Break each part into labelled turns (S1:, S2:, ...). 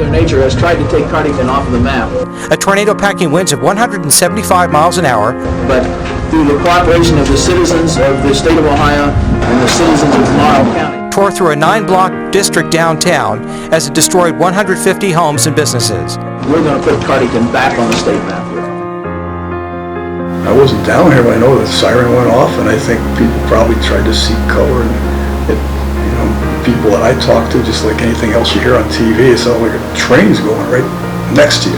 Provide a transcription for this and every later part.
S1: Mother Nature has tried to take Cardington off of the map.
S2: A tornado packing winds of 175 miles an hour.
S1: But through the cooperation of the citizens of the state of Ohio and the citizens of Morrow County,
S2: tore through a 9-block district downtown as it destroyed 150 homes and businesses.
S1: We're going to put Cardington back on the state map here.
S3: I wasn't down here, but I know the siren went off, and I think people probably tried to seek cover. And people that I talked to, just like anything else you hear on TV, it sounds like a train's going right next to you,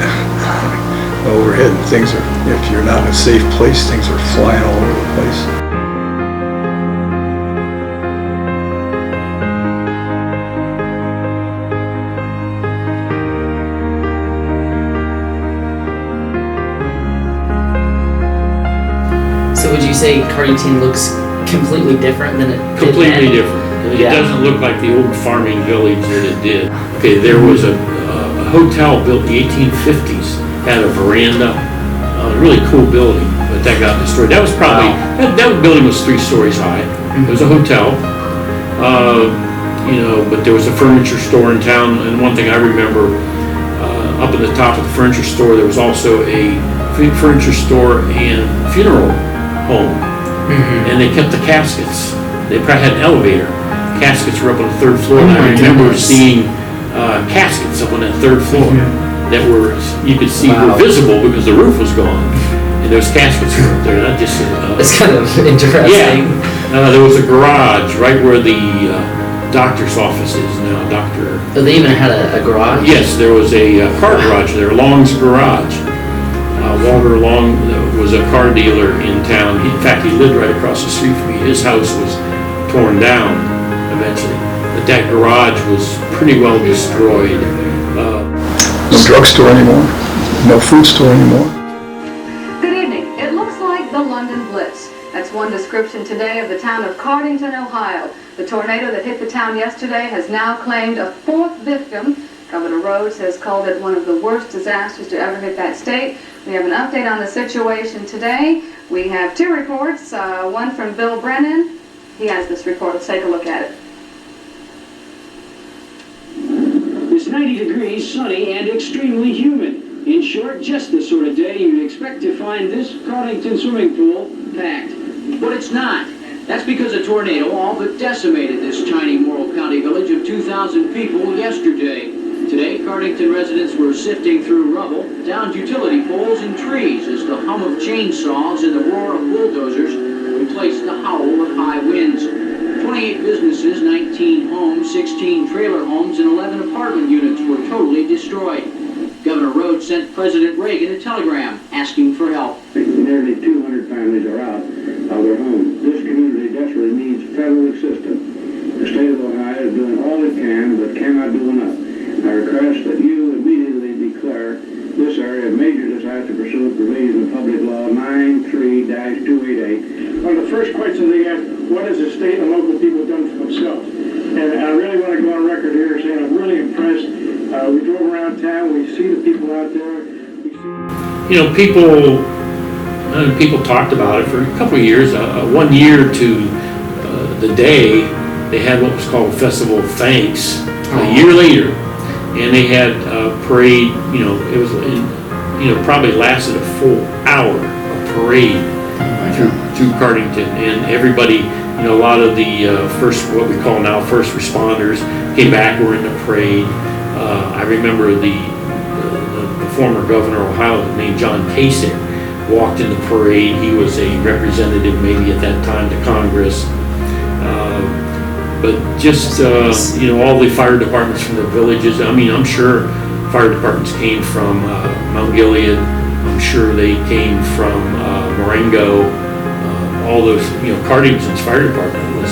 S3: overhead. And things are, if you're not in a safe place, things are flying all over the place.
S4: So would you say Cardington looks completely different than it did
S5: Completely
S4: then?
S5: different. It doesn't look like the old farming village that it did. Okay, there was a hotel built in the 1850s, had a veranda, a really cool building, but that got destroyed. That was probably, that building was 3 stories high. It was a hotel, but there was a furniture store in town, and one thing I remember, up at the top of the furniture store, there was also a furniture store and funeral home, and they kept the caskets. They probably had an elevator. Caskets were up on the 3rd floor, and I remember seeing caskets up on that 3rd floor that were, you could see were visible because the roof was gone, and those caskets were up there. That just
S4: It's kind of interesting.
S5: Yeah, there was a garage right where the doctor's office is now.
S4: Oh, they even had a garage?
S5: Yes, there was a car garage there, Long's Garage. Walter Long was a car dealer in town. In fact, he lived right across the street from me. His house was torn down eventually, but that garage was pretty well destroyed.
S3: No drugstore anymore, no food store anymore.
S6: Good evening. It looks like the London Blitz. That's one description today of the town of Cardington, Ohio. The tornado that hit the town yesterday has now claimed a 4th victim. Governor Rhodes has called it one of the worst disasters to ever hit that state. We have an update on the situation today. We have 2 reports, one from Bill Brennan. He has this report. Let's take a look at it.
S7: It's 90 degrees, sunny, and extremely humid. In short, just the sort of day you'd expect to find this Cardington swimming pool packed.
S8: But it's not. That's because a tornado all but decimated this tiny Morrow County village of 2,000 people yesterday. Today, Cardington residents were sifting through rubble, downed utility poles and trees as the hum of chainsaws and the roar of bulldozers replaced the howl of high winds. 28 businesses, 19 homes, 16 trailer homes, and 11 apartment units were totally destroyed. Governor Rhodes sent President Reagan a telegram asking for help.
S7: Nearly 200 families are out of their homes. This community desperately needs federal assistance. The state of Ohio is doing all it can, but cannot do enough. I request that you immediately declare this area a major disaster pursuant to provisions of Public Law 93-288.
S9: One of the first questions they ask, what has the state and local people done for themselves? And I really want to go on record here saying I'm really impressed. We drove around town, we see the people out there.
S5: People talked about it for a couple of years. 1 year to the day, they had what was called Festival of Thanks. A year later, and they had a parade. It was, probably lasted a full hour of parade through Cardington, and everybody, a lot of the what we call now first responders came back, were in the parade. I remember the former governor of Ohio named John Kasich walked in the parade. He was a representative maybe at that time to Congress. But just, all the fire departments from the villages, I'm sure fire departments came from Mount Gilead. I'm sure they came from Marengo. All those, Cardington's fire department the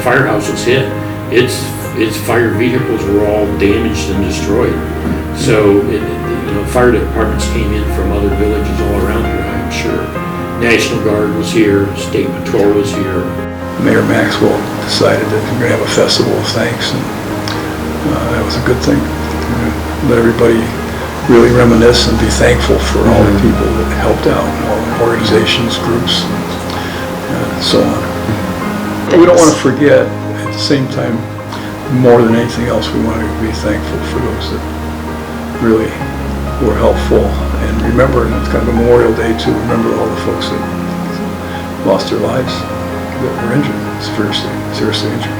S5: firehouse was hit. Its fire vehicles were all damaged and destroyed. So, fire departments came in from other villages all around here, I'm sure. National Guard was here, State Patrol was here.
S3: Mayor Maxwell decided that we're going to have a festival of thanks, and that was a good thing. Let everybody really reminisce and be thankful for all the people that helped out, all the organizations, groups, and so on. We don't want to forget, at the same time, more than anything else, we want to be thankful for those that really were helpful. And remembering, it's kind of a Memorial Day too, remember all the folks that lost their lives, that were injured, seriously injured.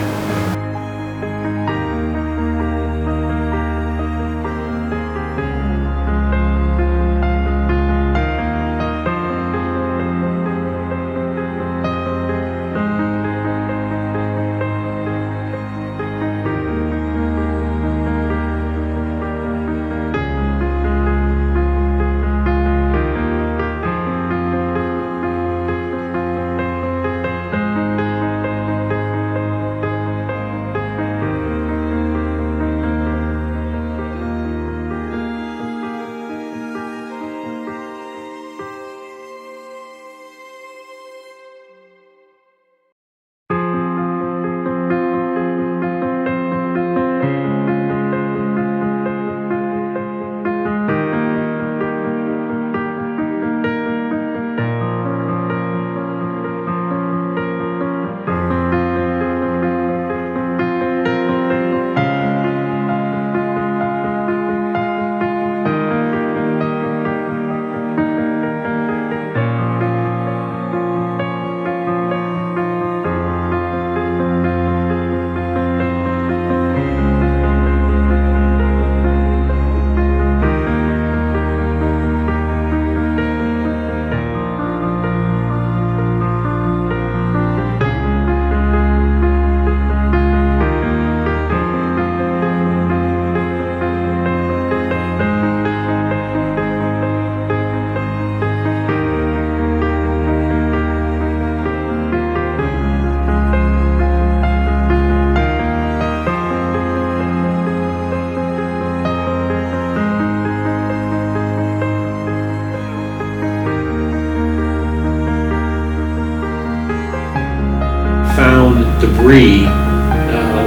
S5: Debris.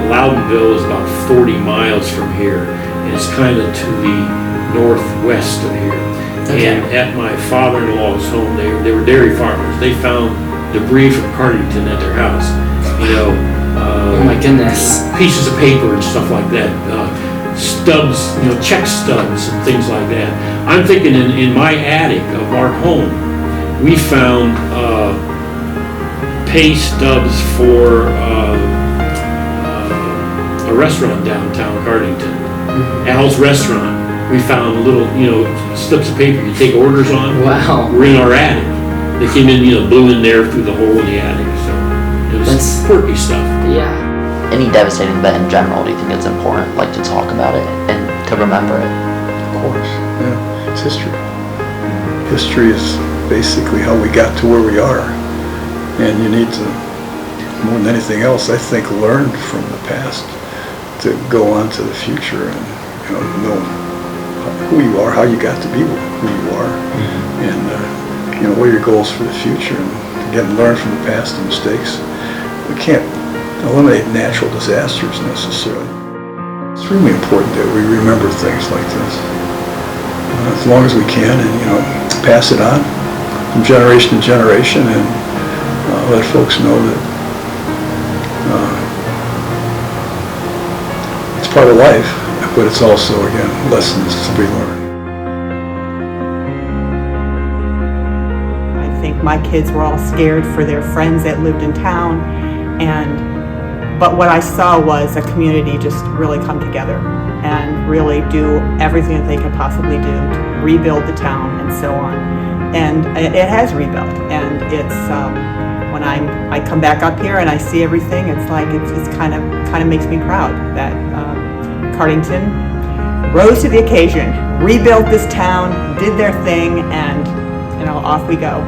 S5: Loudonville is about 40 miles from here, and it's kind of to the northwest of here.
S4: Okay.
S5: And at my father-in-law's home, they were dairy farmers. They found debris from Cardington at their house. You know,
S4: Oh my goodness.
S5: pieces of paper and stuff like that, stubs, you know, check stubs and things like that. I'm thinking in my attic of our home, we found pay stubs for a restaurant downtown Cardington, Al's Restaurant. We found little, you know, slips of paper you take orders on.
S4: Wow.
S5: Were in our attic. They came in, you know, blew in there through the hole in the attic. So it was
S4: That's-
S5: quirky stuff.
S4: Yeah.
S10: Any devastating event in general, do you think it's important, like, to talk about it and to remember it?
S3: Of course, yeah, it's history. History is basically how we got to where we are. And you need to, more than anything else, I think, learn from the past to go on to the future and, you know who you are, how you got to be who you are, and you know, what are your goals for the future, and again, learn from the past and mistakes. We can't eliminate natural disasters necessarily. It's extremely important that we remember things like this as long as we can, and you know, pass it on from generation to generation, and let folks know that it's part of life, but it's also, again, lessons to be learned.
S11: I think my kids were all scared for their friends that lived in town, but what I saw was a community just really come together and really do everything that they could possibly do to rebuild the town and so on. And it has rebuilt, and it's when I come back up here and I see everything, it's like it's kind of makes me proud that Cardington rose to the occasion, rebuilt this town, did their thing, and you know, off we go.